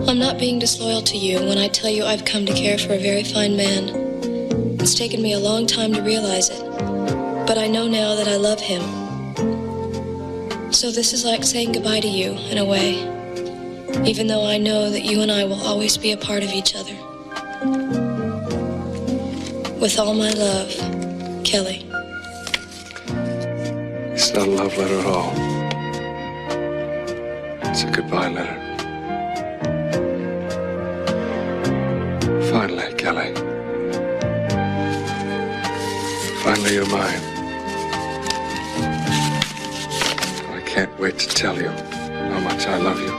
I'm not being disloyal to you when I tell you I've come to care for a very fine man. It's taken me a long time to realize it, but I know now that I love him. So this is like saying goodbye to you, in a way, even though I know that you and I will always be a part of each other. With all my love, Kelly. It's not a love letter at all. It's a goodbye letter. Finally, Kelly. Finally, you're mine. I can't wait to tell you how much I love you.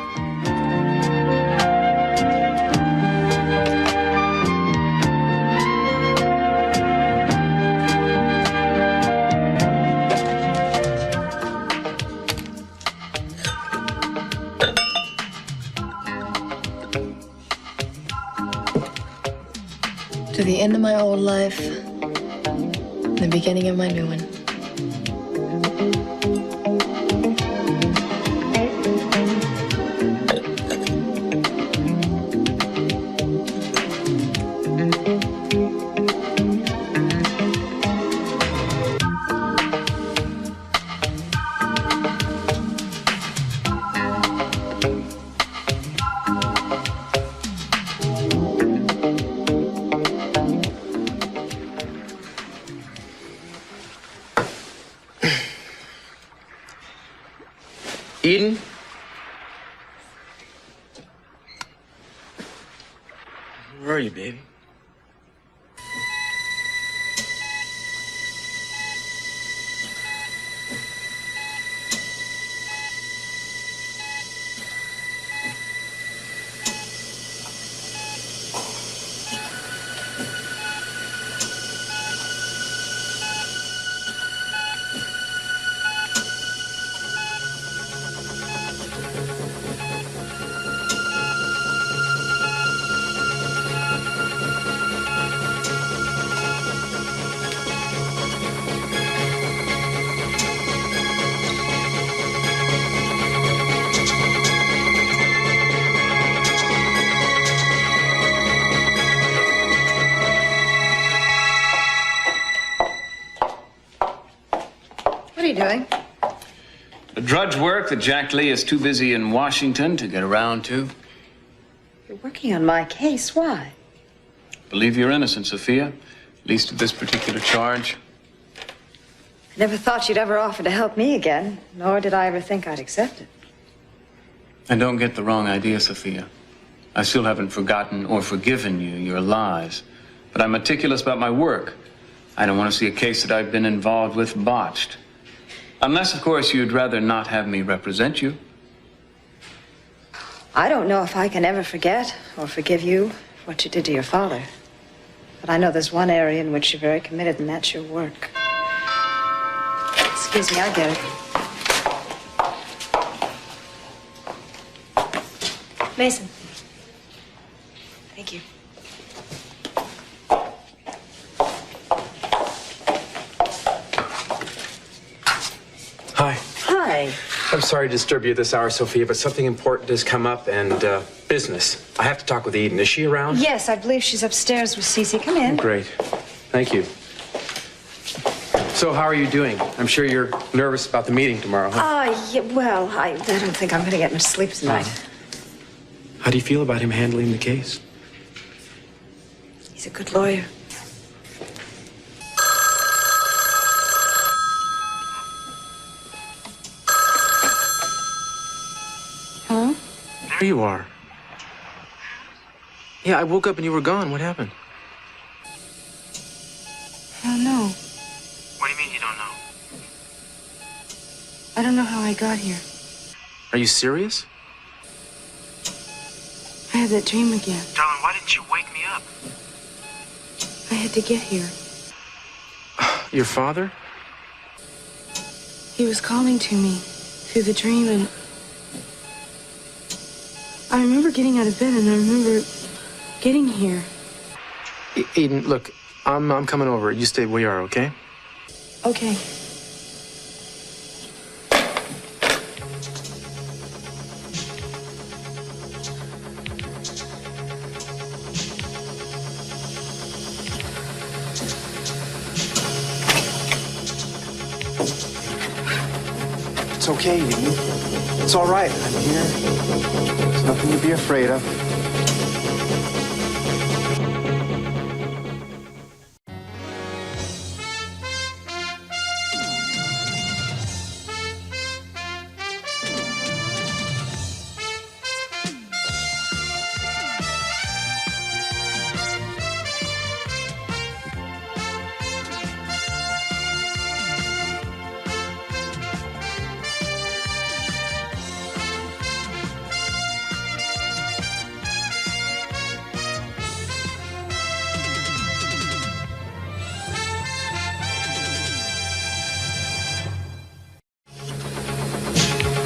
To the end of my old life, the beginning of my new one. Eden? Where are you, baby? What are you doing? The drudge work that Jack Lee is too busy in Washington to get around to. You're working on my case. Why? Believe you're innocent, Sophia. At least of this particular charge. I never thought you'd ever offer to help me again, nor did I ever think I'd accept it. And don't get the wrong idea, Sophia. I still haven't forgotten or forgiven you your lies. But I'm meticulous about my work. I don't want to see a case that I've been involved with botched. Unless, of course, you'd rather not have me represent you. I don't know if I can ever forget or forgive you for what you did to your father. But I know there's one area in which you're very committed, and that's your work. Excuse me, I'll get it. Mason. Thank you. Hi. Hi. I'm sorry to disturb you at this hour, Sophia, but something important has come up and business. I have to talk with Eden. Is she around? Yes, I believe she's upstairs with Cece. Come in. Great. Thank you. So how are you doing? I'm sure you're nervous about the meeting tomorrow, huh? Yeah, well, I don't think I'm going to get much sleep tonight. How do you feel about him handling the case? He's a good lawyer. Huh? There you are. Yeah, I woke up and you were gone. What happened? I don't know. What do you mean you don't know? I don't know how I got here. Are you serious? I had that dream again. Darling, why didn't you wake me up? I had to get here. Your father? He was calling to me through the dream, and I remember getting out of bed, and I remember getting here. Eden, look, I'm coming over. You stay where you are, okay? Okay. It's okay, Eden. It's all right. I'm here. There's nothing to be afraid of.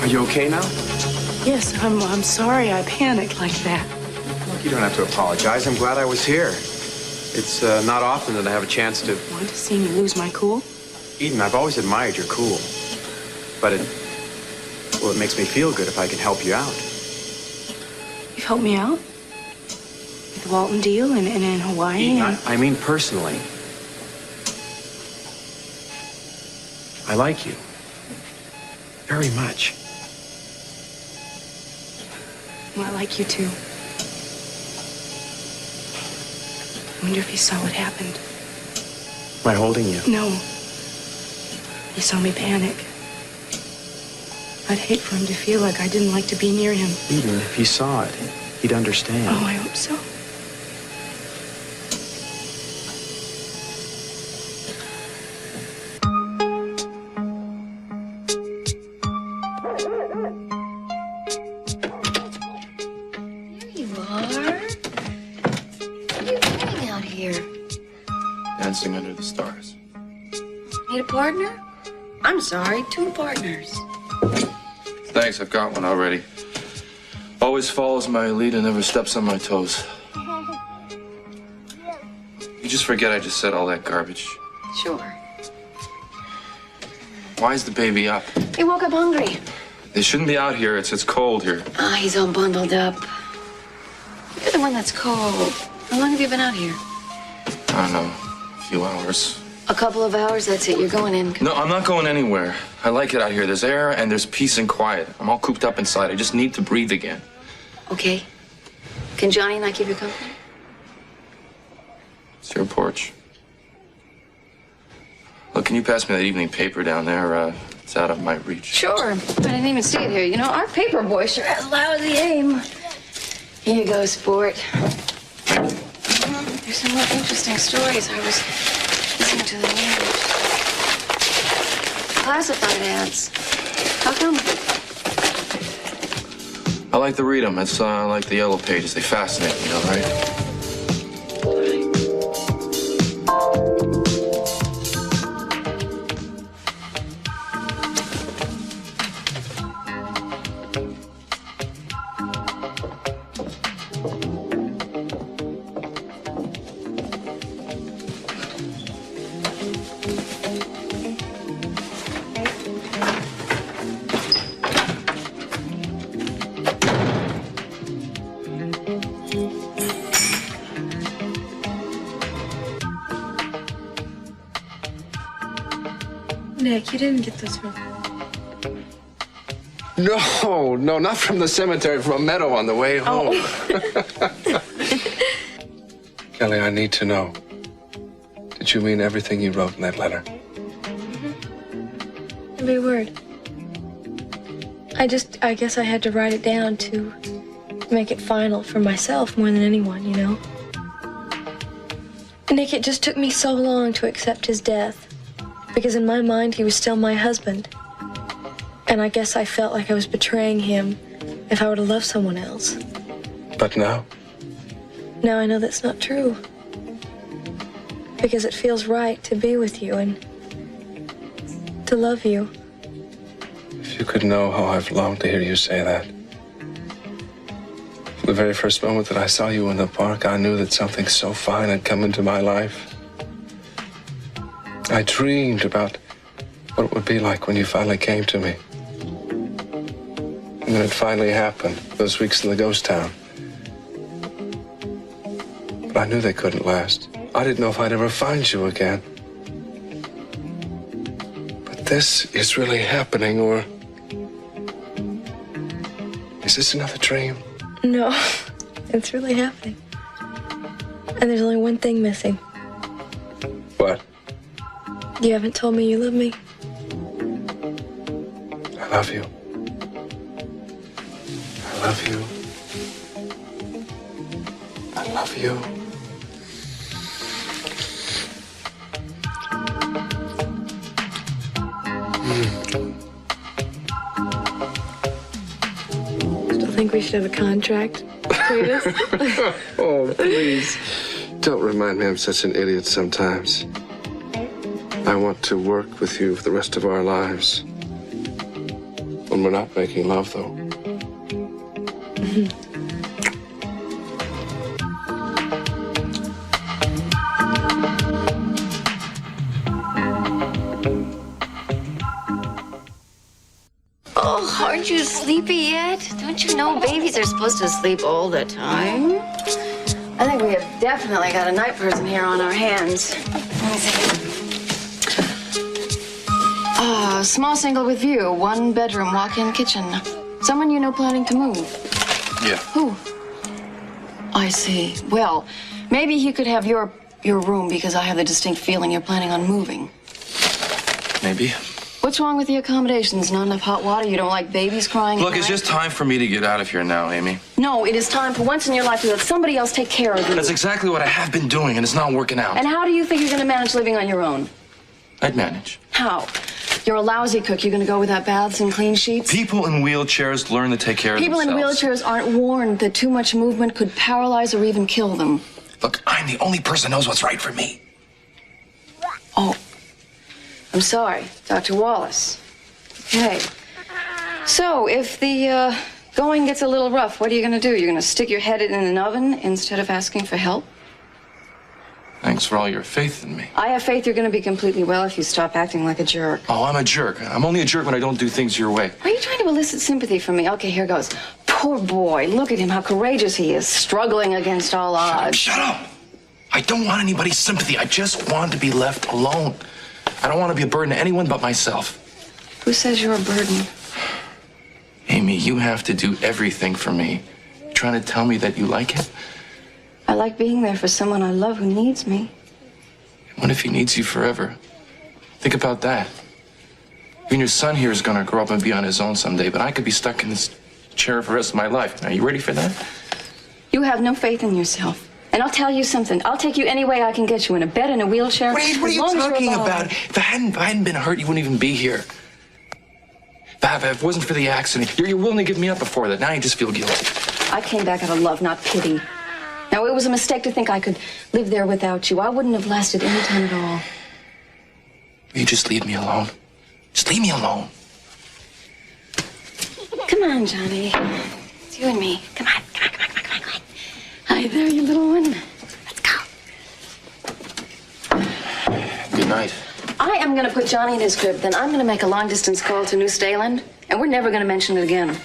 Are you okay now? Yes, I'm sorry I panicked like that. Look, you don't have to apologize. I'm glad I was here. It's not often that I have a chance to... Want to see me lose my cool? Eden, I've always admired your cool. But it makes me feel good if I can help you out. You've helped me out? With the Walton deal and in Hawaii? Eden, I mean personally. I like you. Very much. Well, I like you too. I wonder if he saw what happened. My holding you? No. He saw me panic. I'd hate for him to feel like I didn't like to be near him. Eden, if he saw it, he'd understand. Oh, I hope so. Dancing under the stars. Need a partner? I'm sorry, 2 partners. Thanks, I've got one already. Always follows my lead and never steps on my toes. You just forget I just said all that garbage. Sure. Why is the baby up? He woke up hungry. They shouldn't be out here. It's cold here. Ah, he's all bundled up. You're the one that's cold. How long have you been out here? I don't know. A few hours. A couple of hours, that's it. You're going in. No, I'm not going anywhere. I like it out here. There's air and there's peace and quiet. I'm all cooped up inside. I just need to breathe again. Okay. Can Johnny and I keep you company? It's your porch. Look, can you pass me that evening paper down there? It's out of my reach. Sure. I didn't even see it here. You know, our paper boy sure has lousy aim. Here you go, sport. There's some more interesting stories. I was listening to the news. Classified ads. How come? I like to read them. It's like the yellow pages. They fascinate me, all right? Nick, you didn't get those from... No, not from the cemetery, from a meadow on the way home. Kelly, I need to know. Did you mean everything you wrote in that letter? Every word. I guess I had to write it down to make it final for myself more than anyone, you know? Nick, it just took me so long to accept his death. Because in my mind, he was still my husband. And I guess I felt like I was betraying him if I were to love someone else. But now? Now I know that's not true. Because it feels right to be with you and to love you. If you could know how I've longed to hear you say that. From the very first moment that I saw you in the park, I knew that something so fine had come into my life. I dreamed about what it would be like when you finally came to me. And then it finally happened, those weeks in the ghost town. But I knew they couldn't last. I didn't know if I'd ever find you again. But this is really happening, or Is this another dream? No, it's really happening. And there's only one thing missing. What? You haven't told me you love me. I love you. I love you. I love you. Still think we should have a contract between us? Oh, please. Don't remind me I'm such an idiot sometimes. I want to work with you for the rest of our lives. When we're not making love, though. Oh, aren't you sleepy yet? Don't you know babies are supposed to sleep all the time? I think we have definitely got a night person here on our hands. Let me see. Small single with view, 1 bedroom, walk-in kitchen. Someone you know planning to move? Yeah. Who? I see. Well, maybe he could have your room because I have the distinct feeling you're planning on moving. Maybe. What's wrong with the accommodations? Not enough hot water? You don't like babies crying? Look, at it's night? just time for me to get out of here now, Amy. No, it is time for once in your life to let somebody else take care of you. That's exactly what I have been doing, and it's not working out. And how do you think you're going to manage living on your own? I'd manage. How? You're a lousy cook. You're going to go without baths and clean sheets? People in wheelchairs learn to take care of People themselves. in wheelchairs aren't warned that too much movement could paralyze or even kill them. Look, I'm the only person who knows what's right for me. Oh, I'm sorry, Dr. Wallace. Okay. So, if the going gets a little rough, what are you going to do? You're going to stick your head in an oven instead of asking for help? Thanks for all your faith in me. I have faith you're going to be completely well if you stop acting like a jerk. Oh, I'm a jerk. I'm only a jerk when I don't do things your way. Are you trying to elicit sympathy from me? Okay, here goes. Poor boy. Look at him, how courageous he is, struggling against all odds. Shut up! I don't want anybody's sympathy. I just want to be left alone. I don't want to be a burden to anyone but myself. Who says you're a burden? Amy, you have to do everything for me. You trying to tell me that you like it? I like being there for someone I love who needs me. What if he needs you forever? Think about that. Even your son here is going to grow up and be on his own someday, but I could be stuck in this chair for the rest of my life. Are you ready for that? You have no faith in yourself. And I'll tell you something. I'll take you any way I can get you, in a bed, in a wheelchair. Wait, what are as you long as you're talking alive. about? If I hadn't been hurt, you wouldn't even be here. If it wasn't for the accident, you're willing to give me up before that. Now you just feel guilty. I came back out of love, not pity. Now, it was a mistake to think I could live there without you. I wouldn't have lasted any time at all. Will you just leave me alone? Just leave me alone. Come on, Johnny. It's you and me. Come on, come on, come on, come on, come on, come on. Hi there, you little one. Let's go. Good night. I am going to put Johnny in his crib, then I'm going to make a long-distance call to New Staland, and we're never going to mention it again.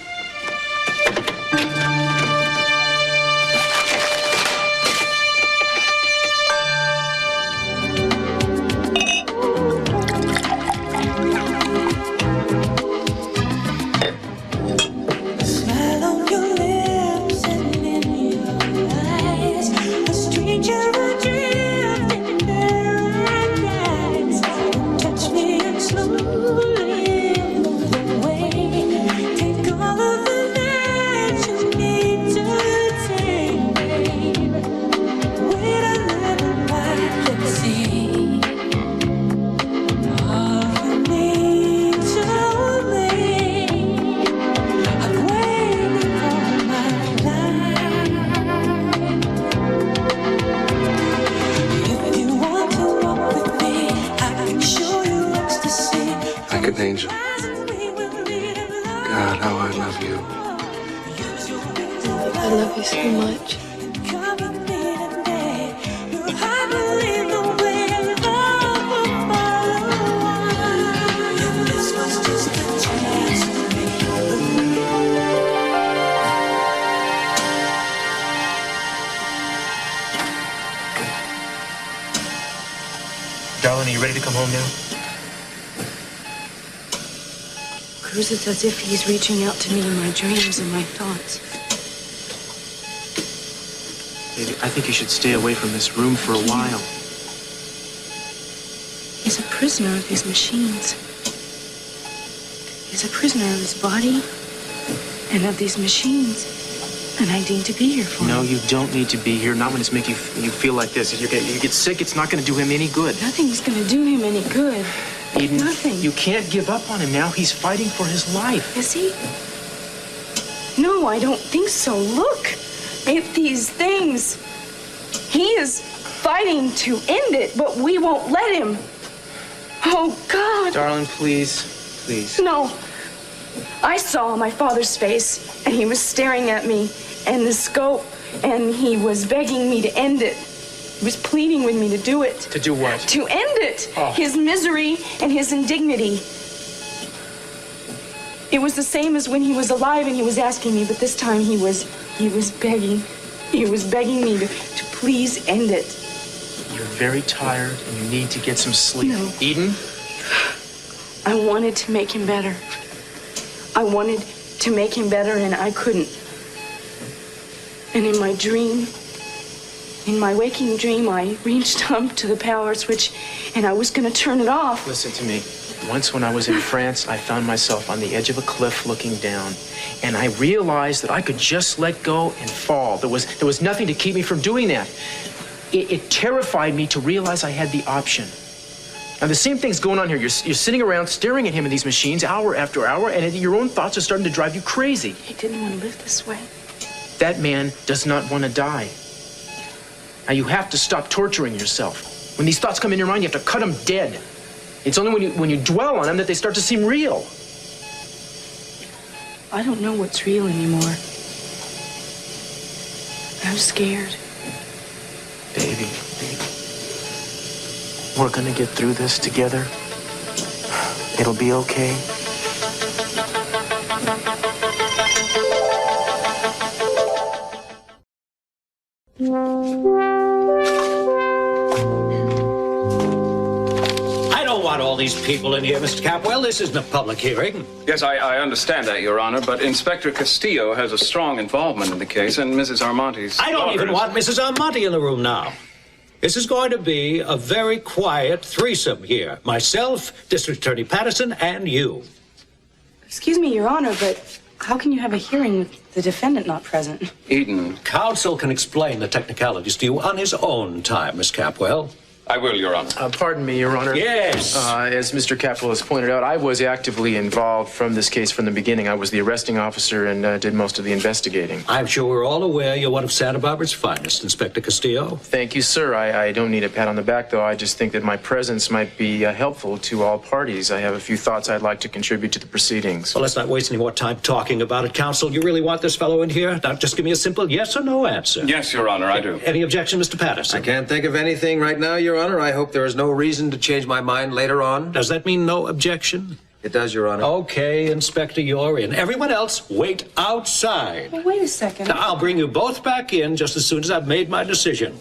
Angel. God, how I love you. I love you so much. Darling, are you ready to come home now? Bruce, it's as if he's reaching out to me in my dreams and my thoughts. Baby, I think you should stay away from this room for a while. He's a prisoner of these machines. He's a prisoner of his body and of these machines. And I need to be here for him. No, you don't need to be here. Not when it's making you feel like this. If you get sick, it's not going to do him any good. Nothing's going to do him any good. Eden, Nothing. You can't give up on him now. He's fighting for his life. Is he? No, I don't think so. Look at these things. He is fighting to end it, but we won't let him. Oh, God. Darling, please. Please. No. I saw my father's face, and he was staring at me and the scope, and he was begging me to end it. He was pleading with me to do it. To do what? To end it. Oh. His misery and his indignity. It was the same as when he was alive and he was asking me, but this time he was begging. He was begging me to please end it. You're very tired and you need to get some sleep. No. Eden? I wanted to make him better. I wanted to make him better, and I couldn't. And in my dream, in my waking dream, I reached up to the power switch, and I was going to turn it off. Listen to me. Once when I was in France, I found myself on the edge of a cliff looking down, and I realized that I could just let go and fall. There was nothing to keep me from doing that. It terrified me to realize I had the option. Now, the same thing's going on here. You're sitting around staring at him in these machines hour after hour, and your own thoughts are starting to drive you crazy. He didn't want to live this way. That man does not want to die. Now, you have to stop torturing yourself. When these thoughts come in your mind, you have to cut them dead. It's only when you dwell on them that they start to seem real. I don't know what's real anymore. I'm scared. Baby. We're gonna get through this together. It'll be okay. I don't want all these people in here, Mr. Capwell. This isn't a public hearing. Yes, I understand that, Your Honor, but Inspector Castillo has a strong involvement in the case, and Mrs. Armante's I don't even want Mrs. Armante in the room now. This is going to be a very quiet threesome here. Myself, District Attorney Patterson, and you. Excuse me, Your Honor, but how can you have a hearing with the defendant not present? Eden. Counsel can explain the technicalities to you on his own time, Miss Capwell. I will, Your Honor. Pardon me, Your Honor. Yes. As Mr. Capwell has pointed out, I was actively involved from this case from the beginning. I was the arresting officer and did most of the investigating. I'm sure we're all aware you're one of Santa Barbara's finest, Inspector Castillo. Thank you, sir. I don't need a pat on the back, though. I just think that my presence might be helpful to all parties. I have a few thoughts I'd like to contribute to the proceedings. Well, let's not waste any more time talking about it, Counsel. You really want this fellow in here? Now, just give me a simple yes or no answer. Yes, Your Honor, I do. Any objection, Mr. Patterson? I can't think of anything right now, Your Honor. I hope there is no reason to change my mind later on. Does that mean no objection? It does, Your Honor. Okay, Inspector, you're in. Everyone else, wait outside. Well, wait a second. Now, I'll bring you both back in just as soon as I've made my decision.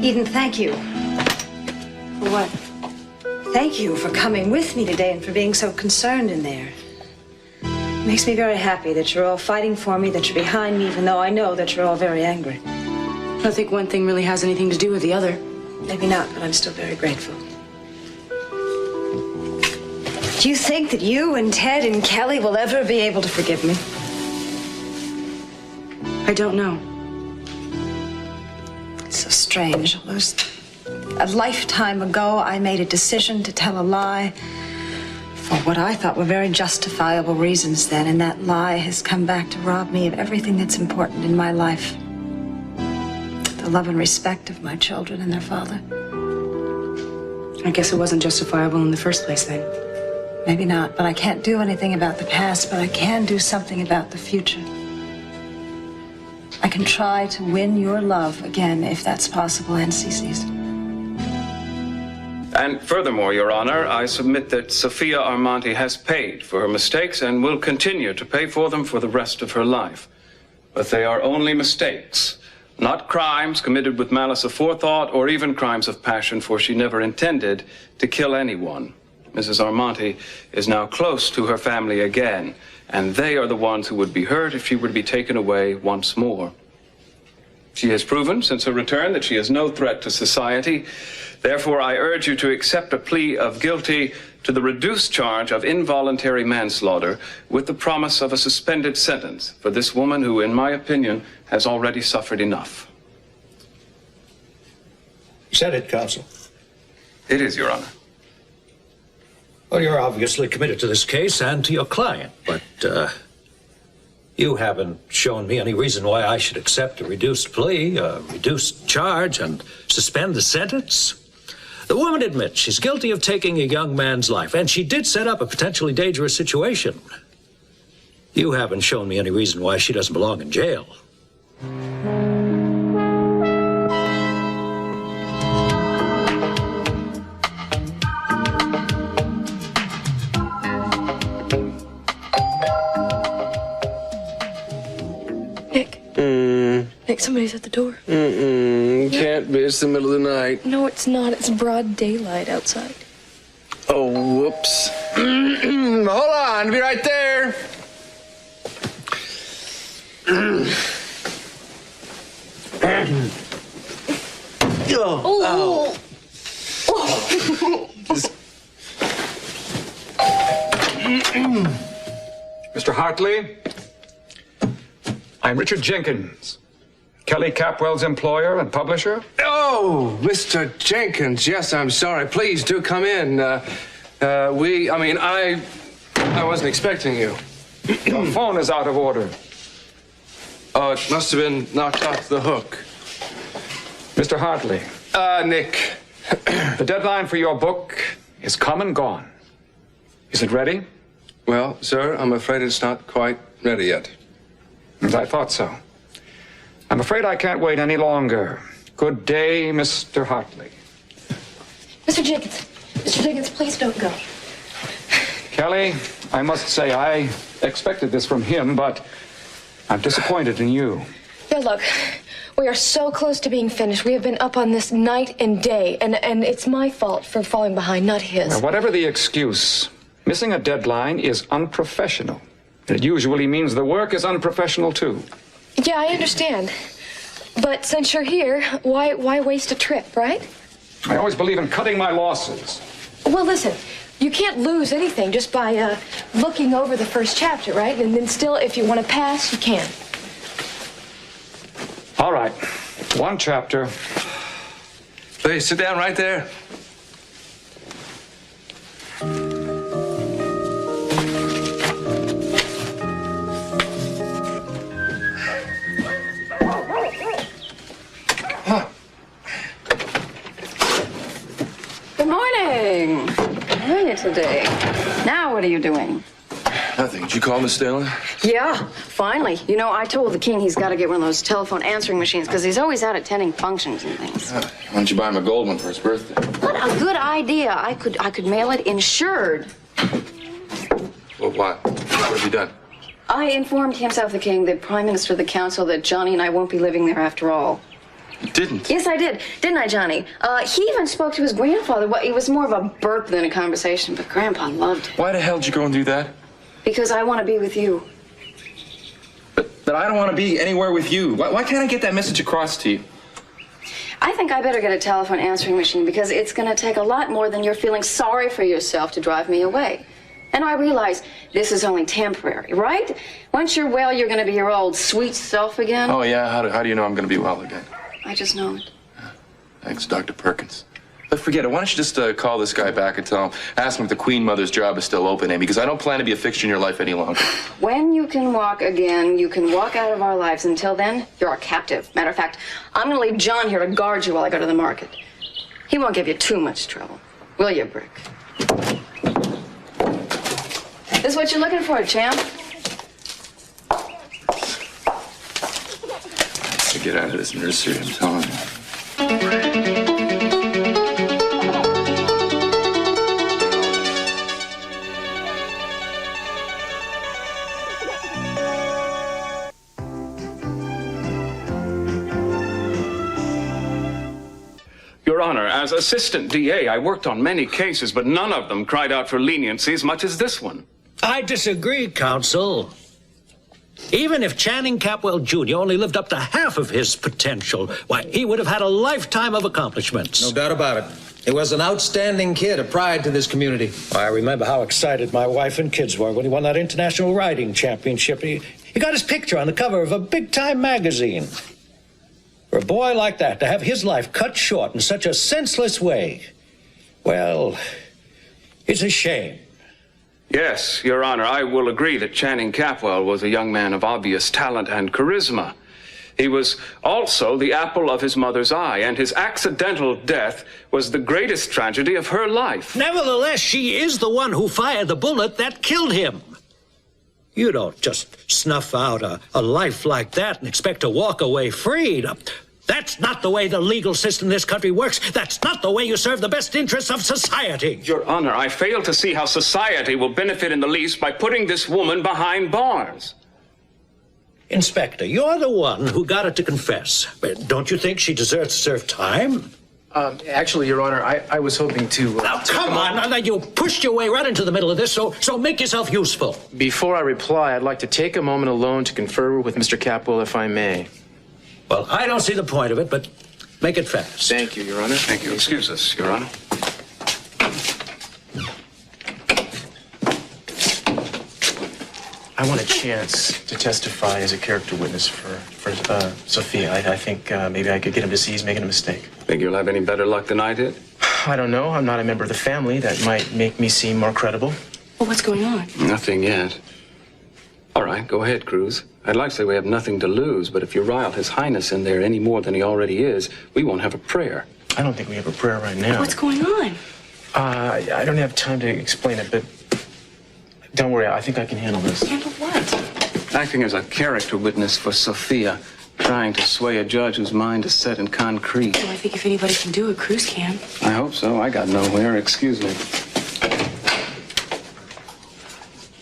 Eden, thank you. For what? Thank you for coming with me today and for being so concerned in there. It makes me very happy that you're all fighting for me, that you're behind me, even though I know that you're all very angry. I don't think one thing really has anything to do with the other. Maybe not, but I'm still very grateful. Do you think that you and Ted and Kelly will ever be able to forgive me? I don't know. It's so strange. A lifetime ago, I made a decision to tell a lie for what I thought were very justifiable reasons then, and that lie has come back to rob me of everything that's important in my life. The love and respect of my children and their father. I guess it wasn't justifiable in the first place then. Maybe not, but I can't do anything about the past, but I can do something about the future. I can try to win your love again, if that's possible, and Cece's. And furthermore, Your Honor, I submit that Sophia Armante has paid for her mistakes and will continue to pay for them for the rest of her life. but they are only mistakes, not crimes committed with malice aforethought or even crimes of passion, for she never intended to kill anyone. Mrs. Armonti is now close to her family again, and they are the ones who would be hurt if she were to be taken away once more. She has proven since her return that she is no threat to society. Therefore, I urge you to accept a plea of guilty to the reduced charge of involuntary manslaughter with the promise of a suspended sentence for this woman who, in my opinion, has already suffered enough. Said it, counsel. It is, Your Honor. Well, you're obviously committed to this case and to your client, but you haven't shown me any reason why I should accept a reduced plea, a reduced charge, and suspend the sentence. The woman admits she's guilty of taking a young man's life, and she did set up a potentially dangerous situation. You haven't shown me any reason why she doesn't belong in jail. Nick, somebody's at the door. Can't be. It's the middle of the night. No, it's not. It's broad daylight outside. Oh, whoops. Hold on. I'll be right there. Oh. Mr. Hartley, I'm Richard Jenkins, Kelly Capwell's employer and publisher. Oh, Mr. Jenkins. Yes, I'm sorry. Please do come in. I wasn't expecting you. Your phone is out of order. Oh, it must have been knocked off the hook. Mr. Hartley. Nick. The deadline for your book is come and gone. Is it ready? Well, sir, I'm afraid it's not quite ready yet. I thought so. I'm afraid I can't wait any longer. Good day, Mr. Hartley. Mr. Jenkins, please don't go. Kelly, I must say I expected this from him, but I'm disappointed in you. Yeah, look, we are so close to being finished. We have been up on this night and day, and it's my fault for falling behind, not his. Now, whatever the excuse, missing a deadline is unprofessional. It usually means the work is unprofessional, too. Yeah, I understand. But since you're here, why waste a trip, right? I always believe in cutting my losses. Well, listen, you can't lose anything just by looking over the first chapter, right? And then still, if you want to pass, you can. All right. One chapter. Please sit down right there. Good morning. How are you today? Now what are you doing? Nothing. Did you call Miss Stalin? Yeah, finally. You know, I told the king he's got to get one of those telephone answering machines because he's always out attending functions and things. Why don't you buy him a gold one for his birthday? What a good idea. I could mail it insured. Well, why? What have you done? I informed himself, the king, the prime minister of the council, that Johnny and I won't be living there after all. You didn't? Yes, I did. Didn't I, Johnny? He even spoke to his grandfather. Well, it was more of a burp than a conversation, but Grandpa loved it. Why the hell did you go and do that? Because I want to be with you. But I don't want to be anywhere with you. Why can't I get that message across to you? I think I better get a telephone answering machine because it's going to take a lot more than you're feeling sorry for yourself to drive me away. And I realize this is only temporary, right? Once you're well, you're going to be your old sweet self again. Oh, yeah? How do you know I'm going to be well again? I just know it. Thanks, Dr. Perkins. But forget it. Why don't you just call this guy back and ask him if the Queen Mother's job is still open, Amy, because I don't plan to be a fixture in your life any longer. When you can walk again, you can walk out of our lives. Until then, you're our captive. Matter of fact, I'm going to leave John here to guard you while I go to the market. He won't give you too much trouble. Will you, Brick? This what you're looking for, champ? To get out of this nursery, I'm telling you. Your Honor, as assistant DA, I worked on many cases, but none of them cried out for leniency as much as this one. I disagree, counsel. Even if Channing Capwell Jr. only lived up to half of his potential, why, he would have had a lifetime of accomplishments. No doubt about it. He was an outstanding kid, a pride to this community. I remember how excited my wife and kids were when he won that international riding championship. He got his picture on the cover of a big-time magazine. For a boy like that to have his life cut short in such a senseless way, well, it's a shame. Yes, Your Honor, I will agree that Channing Capwell was a young man of obvious talent and charisma. He was also the apple of his mother's eye, and his accidental death was the greatest tragedy of her life. Nevertheless, she is the one who fired the bullet that killed him. You don't just snuff out a life like that and expect to walk away freed. That's not the way the legal system in this country works. That's not the way you serve the best interests of society. Your Honor, I fail to see how society will benefit in the least by putting this woman behind bars. Inspector, you're the one who got her to confess. Don't you think she deserves to serve time? Actually, Your Honor, I was hoping to... Now, come on. Now, you pushed your way right into the middle of this, so make yourself useful. Before I reply, I'd like to take a moment alone to confer with Mr. Capwell, if I may. Well, I don't see the point of it, but make it fast. Thank you, Your Honor. Thank you. Excuse us, Your Honor. I want a chance to testify as a character witness for Sophia. I think maybe I could get him to see he's making a mistake. Think you'll have any better luck than I did? I don't know. I'm not a member of the family. That might make me seem more credible. Well, what's going on? Nothing yet. All right, go ahead, Cruz. I'd like to say we have nothing to lose, but if you rile His Highness in there any more than he already is, we won't have a prayer. I don't think we have a prayer right now. What's going on? I don't have time to explain it, but don't worry. I think I can handle this. Handle what? Acting as a character witness for Sophia, trying to sway a judge whose mind is set in concrete. Well, I think if anybody can do it, Cruz can. I hope so. I got nowhere. Excuse me.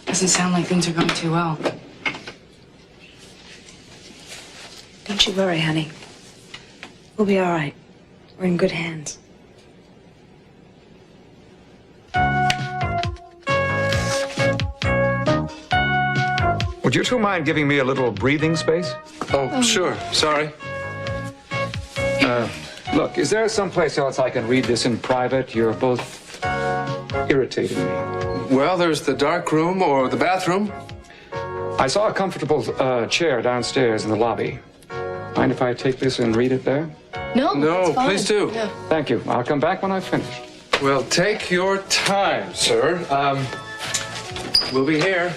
Doesn't sound like things are going too well. Don't you worry, honey. We'll be all right. We're in good hands. Would you two mind giving me a little breathing space? Oh, sure. Sorry. Look, is there someplace else I can read this in private? You're both irritating me. Well, there's the dark room or the bathroom. I saw a comfortable chair downstairs in the lobby. Mind if I take this and read it there? No, No, fine. please do. Yeah. Thank you. I'll come back when I've finished. Well, take your time, sir. We'll be here.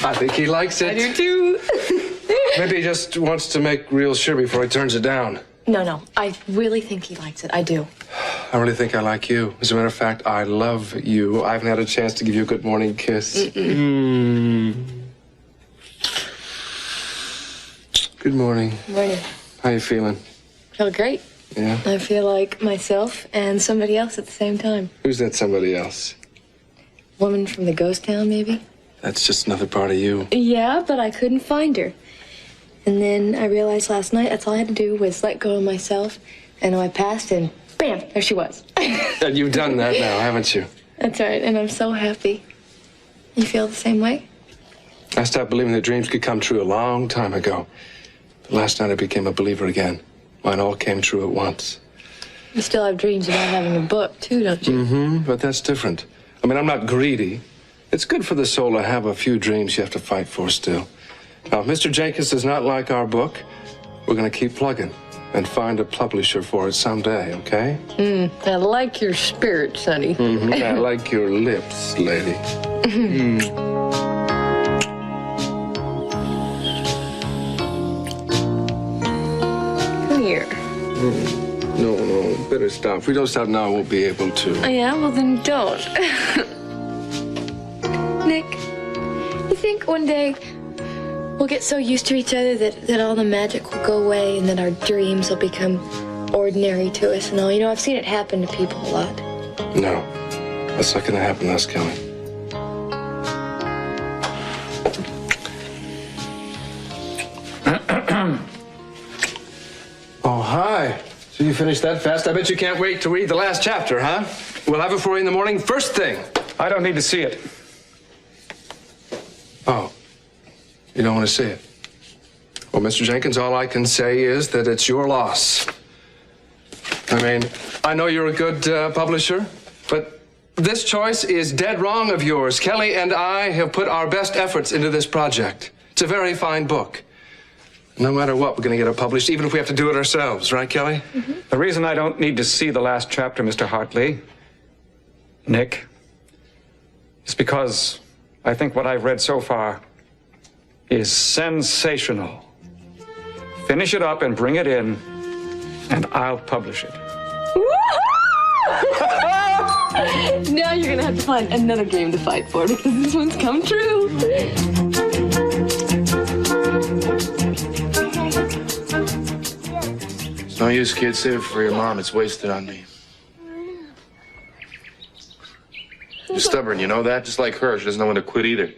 I think he likes it. I do too. Maybe he just wants to make real sure before he turns it down. No, I really think he likes it. I do. I really think I like you. As a matter of fact, I love you. I haven't had a chance to give you a good morning kiss. Good morning. Morning. How you feeling? Feel great. Yeah? I feel like myself and somebody else at the same time. Who's that somebody else? Woman from the ghost town, maybe? That's just another part of you. Yeah, but I couldn't find her. And then I realized last night that's all I had to do was let go of myself. And I passed and bam, there she was. And you've done that now, haven't you? That's right, and I'm so happy. You feel the same way? I stopped believing that dreams could come true a long time ago. But last night I became a believer again. Mine all came true at once. You still have dreams about having a book, too, don't you? Mm-hmm, but that's different. I mean, I'm not greedy. It's good for the soul to have a few dreams you have to fight for still. Now, if Mr. Jenkins does not like our book, we're going to keep plugging and find a publisher for it someday, okay? I like your spirit, Sonny. Mm-hmm. I like your lips, lady. Come here. No, better stop. If we don't stop now, I won't be able to. Oh, yeah? Well, then don't. Nick, you think one day we'll get so used to each other that all the magic will go away and that our dreams will become ordinary to us and all? You know, I've seen it happen to people a lot. No, that's not going to happen to us, Kelly. So you finished that fast? I bet you can't wait to read the last chapter, huh? We'll have it for you in the morning, first thing. I don't need to see it. Oh, you don't want to see it? Well, Mr. Jenkins, all I can say is that it's your loss. I mean, I know you're a good publisher, but this choice is dead wrong of yours. Kelly and I have put our best efforts into this project. It's a very fine book. No matter what, we're going to get it published, even if we have to do it ourselves. Right, Kelly? Mm-hmm. The reason I don't need to see the last chapter, Mr. Hartley, Nick, is because I think what I've read so far is sensational. Finish it up and bring it in, and I'll publish it. Now you're gonna have to find another game to fight for because this one's come true. It's no use, kid. Save it for your mom. It's wasted on me. You're stubborn, you know that? Just like her. She doesn't know when to quit either. I'll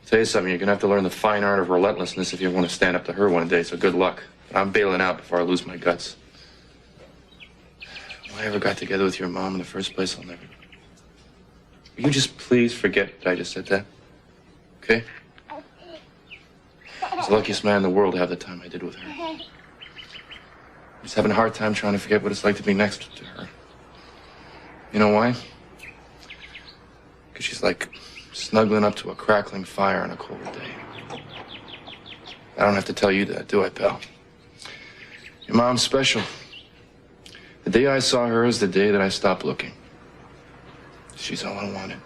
tell you something. You're going to have to learn the fine art of relentlessness if you want to stand up to her one day, so good luck. I'm bailing out before I lose my guts. If I ever got together with your mom in the first place, I'll never. Will you just please forget that I just said that? Okay? I was the luckiest man in the world to have the time I did with her. I'm just having a hard time trying to forget what it's like to be next to her. You know why? Because she's like snuggling up to a crackling fire on a cold day. I don't have to tell you that, do I, pal? Your mom's special. The day I saw her is the day that I stopped looking. She's all I wanted.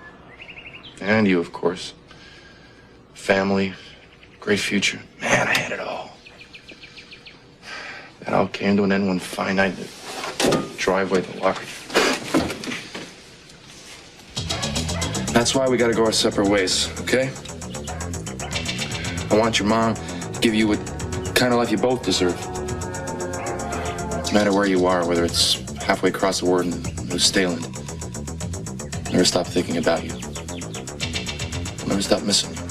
And you, of course. Family, great future. Man, I had it all. That all came to an end one fine night in the driveway of the locker. That's why we gotta go our separate ways, okay? I want your mom to give you what kind of life you both deserve. No matter where you are, whether it's halfway across the world in New Zealand, never stop thinking about you. Never stop missing you.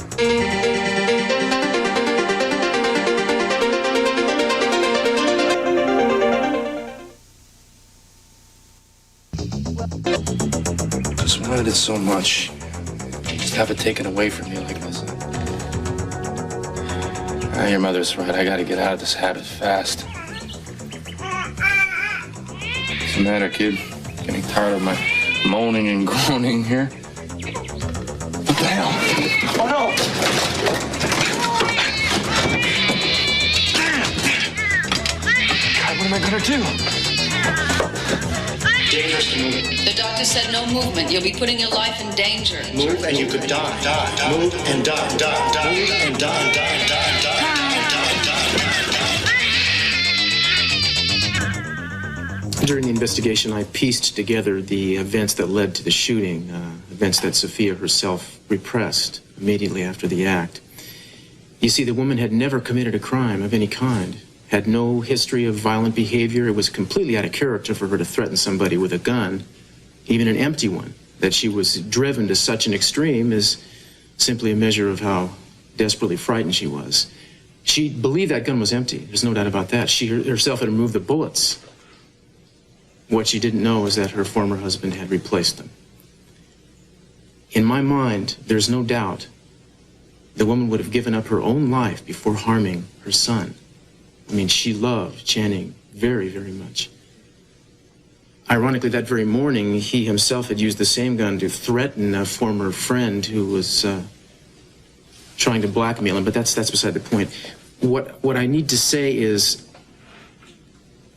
Just wanted it so much. Just have it taken away from me like this. Your mother's right. I gotta get out of this habit fast. What's the matter, kid? Getting tired of my moaning and groaning here? What the hell? Oh, no! God, what am I gonna do? Dangerous to move. The doctor said no movement. You'll be putting your life in danger. Move and you could die. Move and die. Move and die. During the investigation, I pieced together the events that led to the shooting, events that Sophia herself repressed immediately after the act. You see, the woman had never committed a crime of any kind, had no history of violent behavior. It was completely out of character for her to threaten somebody with a gun, even an empty one. That she was driven to such an extreme is simply a measure of how desperately frightened she was. She believed that gun was empty. There's no doubt about that. She herself had removed the bullets. What she didn't know is that her former husband had replaced them. In my mind, there's no doubt the woman would have given up her own life before harming her son. I mean, she loved Channing very, very much. Ironically, that very morning, he himself had used the same gun to threaten a former friend who was trying to blackmail him, but that's beside the point. What I need to say is,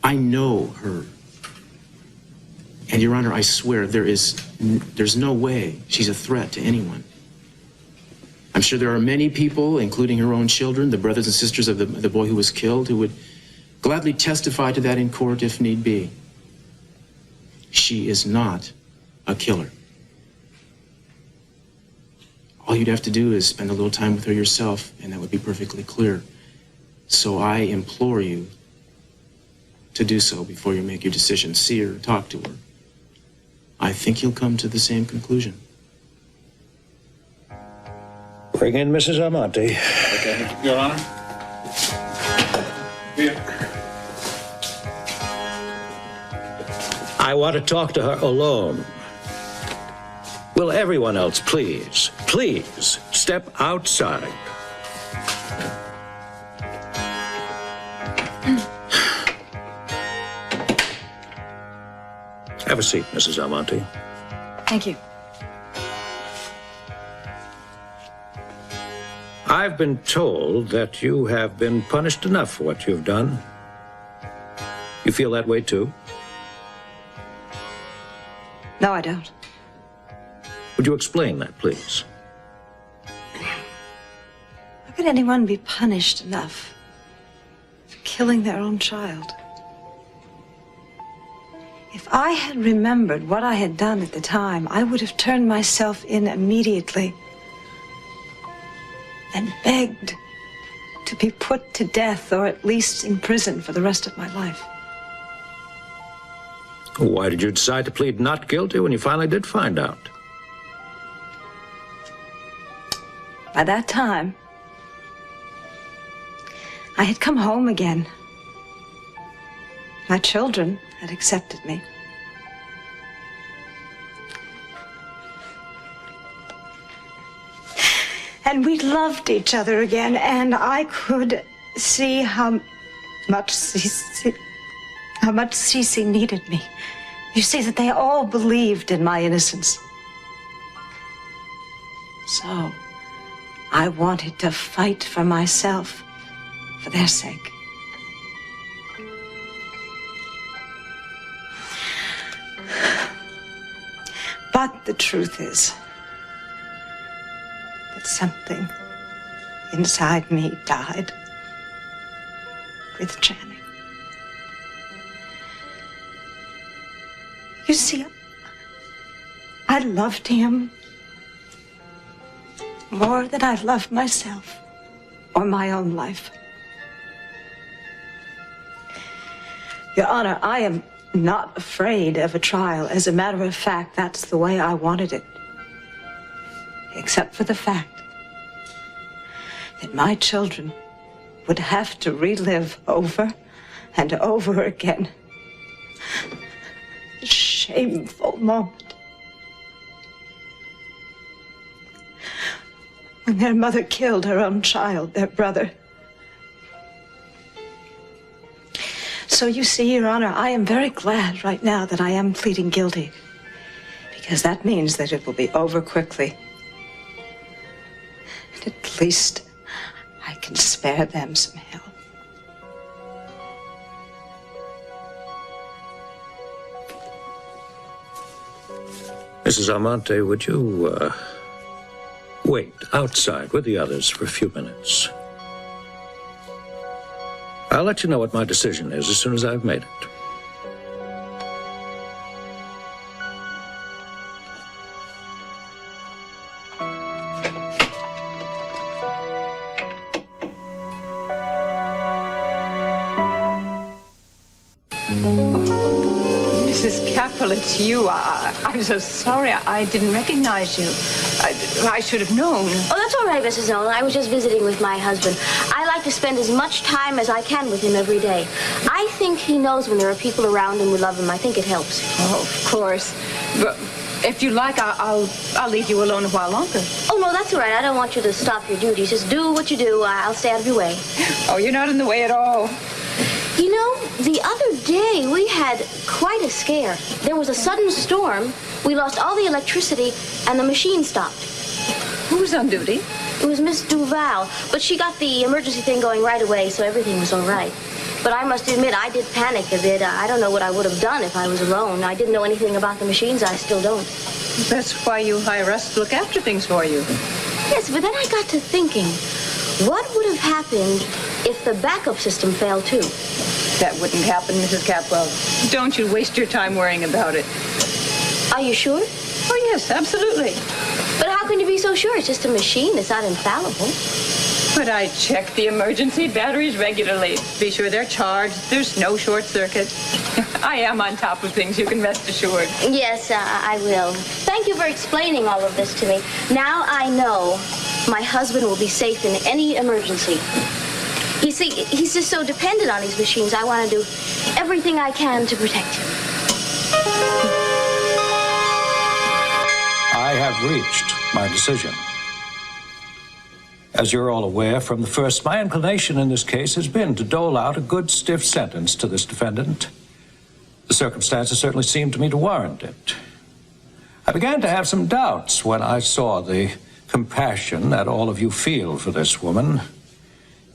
I know her. And, Your Honor, I swear there's no way she's a threat to anyone. I'm sure there are many people, including her own children, the brothers and sisters of the boy who was killed, who would gladly testify to that in court if need be. She is not a killer. All you'd have to do is spend a little time with her yourself, and that would be perfectly clear. So I implore you to do so before you make your decision. See her, talk to her. I think you'll come to the same conclusion. Bring in Mrs. Amante. Okay, Your Honor. Here. I want to talk to her alone. Will everyone else please step outside? Have a seat, Mrs. Almonte. Thank you. I've been told that you have been punished enough for what you've done. You feel that way too? No, I don't. Would you explain that, please? How could anyone be punished enough for killing their own child? If I had remembered what I had done at the time, I would have turned myself in immediately and begged to be put to death or at least in prison for the rest of my life. Why did you decide to plead not guilty when you finally did find out? By that time, I had come home again. My children had accepted me. And we loved each other again, and I could see how much Cece needed me. You see, that they all believed in my innocence. So, I wanted to fight for myself, for their sake. But the truth is that something inside me died with Channing. You see, I loved him more than I loved myself or my own life. Your Honor, I am not afraid of a trial. As a matter of fact, that's the way I wanted it. Except for the fact that my children would have to relive over and over again the shameful moment when their mother killed her own child, their brother. So you see, Your Honor, I am very glad right now that I am pleading guilty, because that means that it will be over quickly. And at least I can spare them some hell. Mrs. Almonte, would you, wait outside with the others for a few minutes? I'll let you know what my decision is as soon as I've made it. Mrs. Capel, it's you. I'm so sorry. I didn't recognize you. I should have known. Oh, that's all right, Mrs. Nolan. I was just visiting with my husband. I like to spend as much time as I can with him every day. I think he knows when there are people around him who love him. I think it helps. Oh, of course. But if you like, I'll leave you alone a while longer. Oh, no, that's all right. I don't want you to stop your duties. Just do what you do. I'll stay out of your way. Oh, you're not in the way at all. You know, the other day we had quite a scare. There was a sudden storm. We lost all the electricity, and the machine stopped. Who was on duty? It was Miss Duval, but she got the emergency thing going right away, so everything was all right. But I must admit, I did panic a bit. I don't know what I would have done if I was alone. I didn't know anything about the machines. I still don't. That's why you hire us to look after things for you. Yes, but then I got to thinking, what would have happened if the backup system failed, too? That wouldn't happen, Mrs. Capwell. Don't you waste your time worrying about it. Are you sure? Oh, yes, absolutely. But how can you be so sure? It's just a machine. It's not infallible. But I check the emergency batteries regularly. Be sure they're charged. There's no short circuit. I am on top of things, you can rest assured. Yes, I will. Thank you for explaining all of this to me. Now I know my husband will be safe in any emergency. You see, he's just so dependent on these machines. I want to do everything I can to protect him. have reached my decision. As you're all aware from the first, my inclination in this case has been to dole out a good stiff sentence to this defendant. The circumstances certainly seemed to me to warrant it. I began to have some doubts when I saw the compassion that all of you feel for this woman.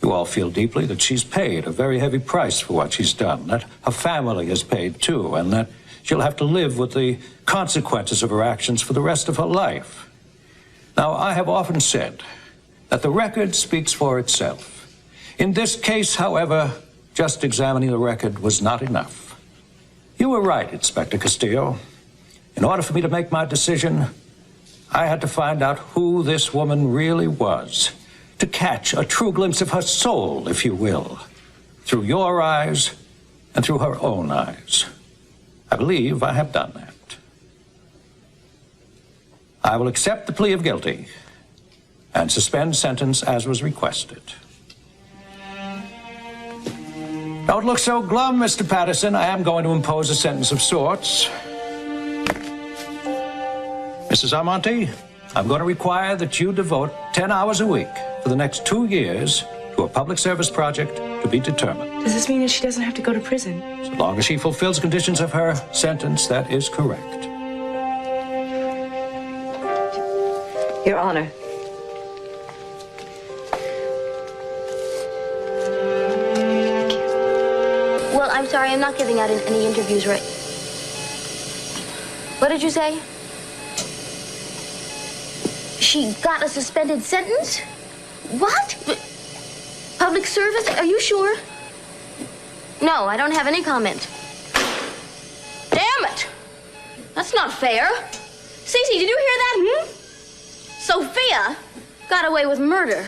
You all feel deeply that she's paid a very heavy price for what she's done, that her family has paid too, and that she'll have to live with the consequences of her actions for the rest of her life. Now, I have often said that the record speaks for itself. In this case, however, just examining the record was not enough. You were right, Inspector Castillo. In order for me to make my decision, I had to find out who this woman really was, to catch a true glimpse of her soul, if you will, through your eyes and through her own eyes. I believe I have done that. I will accept the plea of guilty and suspend sentence as was requested. Don't look so glum, Mr. Patterson. I am going to impose a sentence of sorts. Mrs. Almonte, I'm going to require that you devote 10 hours a week for the next 2 years to a public service project to be determined. Does this mean that she doesn't have to go to prison? So long as she fulfills the conditions of her sentence, that is correct. Your Honor. Well, I'm sorry, I'm not giving out any interviews right. What did you say? She got a suspended sentence? What? Public service? Are you sure? No, I don't have any comment. Damn it! That's not fair. Cece, did you hear that? Sophia got away with murder.